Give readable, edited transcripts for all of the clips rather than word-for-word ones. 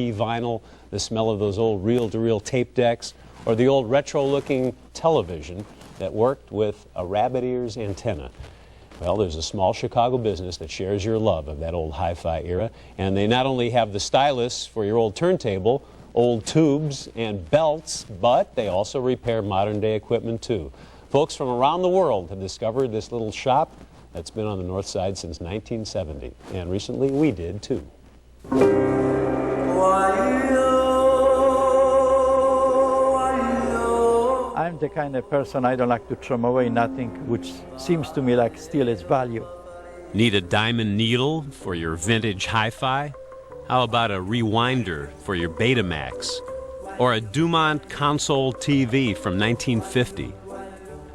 vinyl, the smell of those old reel-to-reel tape decks, or the old retro-looking television that worked with a rabbit ears antenna. Well, there's a small Chicago business that shares your love of that old hi-fi era, and they not only have the stylus for your old turntable, old tubes and belts, but they also repair modern-day equipment too. Folks from around the world have discovered this little shop that's been on the north side since 1970, and recently we did too. I'm the kind of person I don't like to throw away nothing which seems to me like still its value. Need a diamond needle for your vintage hi-fi? How about a rewinder for your Betamax? Or a Dumont console TV from 1950?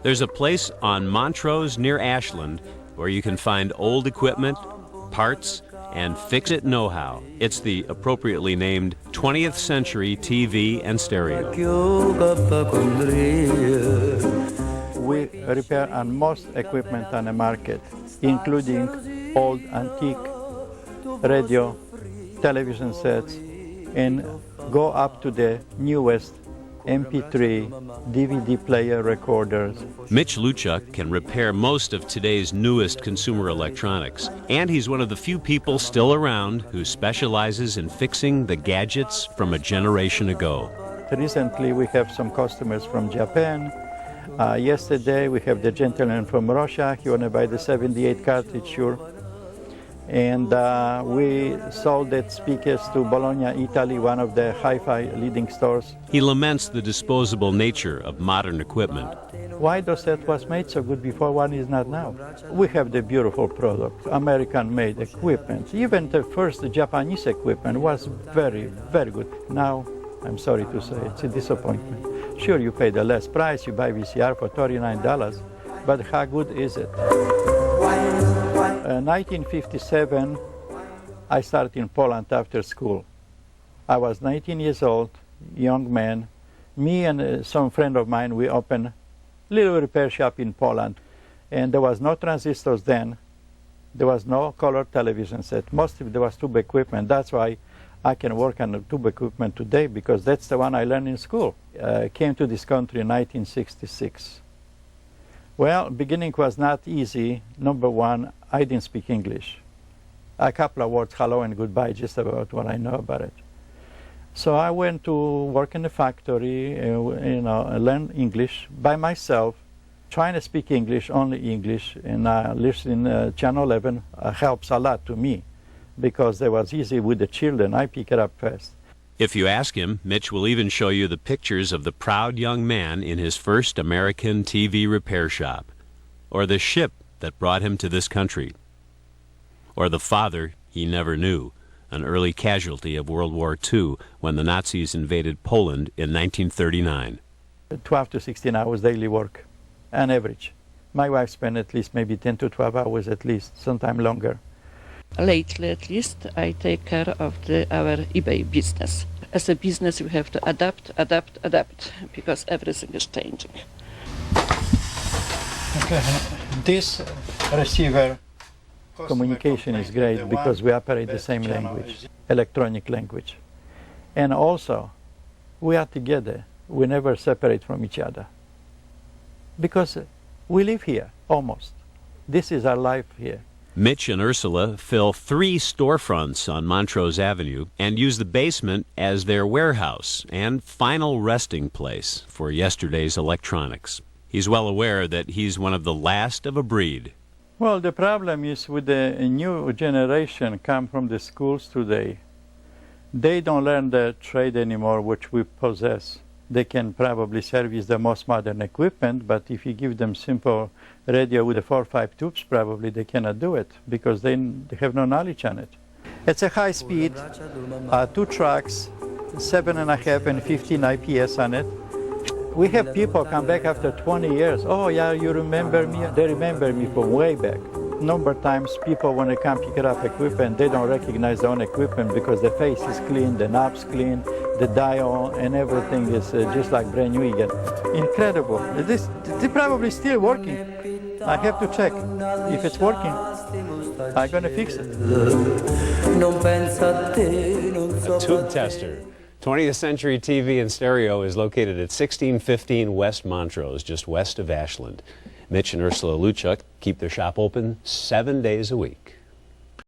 There's a place on Montrose near Ashland where you can find old equipment, parts, and fix-it know-how. It's the appropriately named 20th Century TV and Stereo. We repair on most equipment on the market, including old antique radio, television sets, and go up to the newest MP3, DVD player recorders. Mitch Luchuk can repair most of today's newest consumer electronics, and he's one of the few people still around who specializes in fixing the gadgets from a generation ago. Recently, we have some customers from Japan. Yesterday, we have the gentleman from Russia. He wanted to buy the 78 cartridge, sure. And we sold that speakers to Bologna, Italy, one of the hi-fi leading stores. He laments the disposable nature of modern equipment. Why the set was made so good before one is not now? We have the beautiful product, American-made equipment. Even the first Japanese equipment was very, very good. Now, I'm sorry to say, it's a disappointment. Sure, you pay the less price, you buy VCR for $39, but how good is it? 1957, I started in Poland after school. I was 19 years old, young man. Me and some friend of mine, we opened a little repair shop in Poland. And there was no transistors then. There was no color television set. Mostly there was tube equipment. That's why I can work on the tube equipment today, because that's the one I learned in school. Came to this country in 1966. Well, beginning was not easy. Number one, I didn't speak English. A couple of words, hello and goodbye, just about what I know about it. So I went to work in the factory, learn English by myself, trying to speak English, only English, and listening Channel 11 helps a lot to me, because it was easy with the children. I pick it up fast. If you ask him, Mitch will even show you the pictures of the proud young man in his first American TV repair shop, or the ship that brought him to this country, or the father he never knew, an early casualty of World War II when the Nazis invaded Poland in 1939. 12 to 16 hours daily work, on average. My wife spent at least maybe 10 to 12 hours at least, sometime longer. Lately, at least, I take care of our eBay business. As a business, you have to adapt, because everything is changing. Okay. This receiver communication is great because we operate the same language, electronic language. And also, we are together. We never separate from each other. Because we live here, almost. This is our life here. Mitch and Ursula fill 3 storefronts on Montrose Avenue and use the basement as their warehouse and final resting place for yesterday's electronics. He's well aware that he's one of the last of a breed. Well, the problem is with the new generation come from the schools today. They don't learn the trade anymore which we possess. They can probably service the most modern equipment, but if you give them simple radio with the 4 or 5 tubes, probably they cannot do it because they have no knowledge on it. It's a high speed, 2 tracks, 7.5 and 15 IPS on it. We have people come back after 20 years. Oh yeah, you remember me? They remember me from way back. Number of times people, when they come pick up equipment, they don't recognize their own equipment because the face is clean, the knob's clean, the dial and everything is just like brand new again. Incredible. They're probably still working. I have to check. If it's working, I'm going to fix it. A tube tester. 20th Century TV and Stereo is located at 1615 West Montrose, just west of Ashland. Mitch and Ursula Luchuk keep their shop open 7 days a week.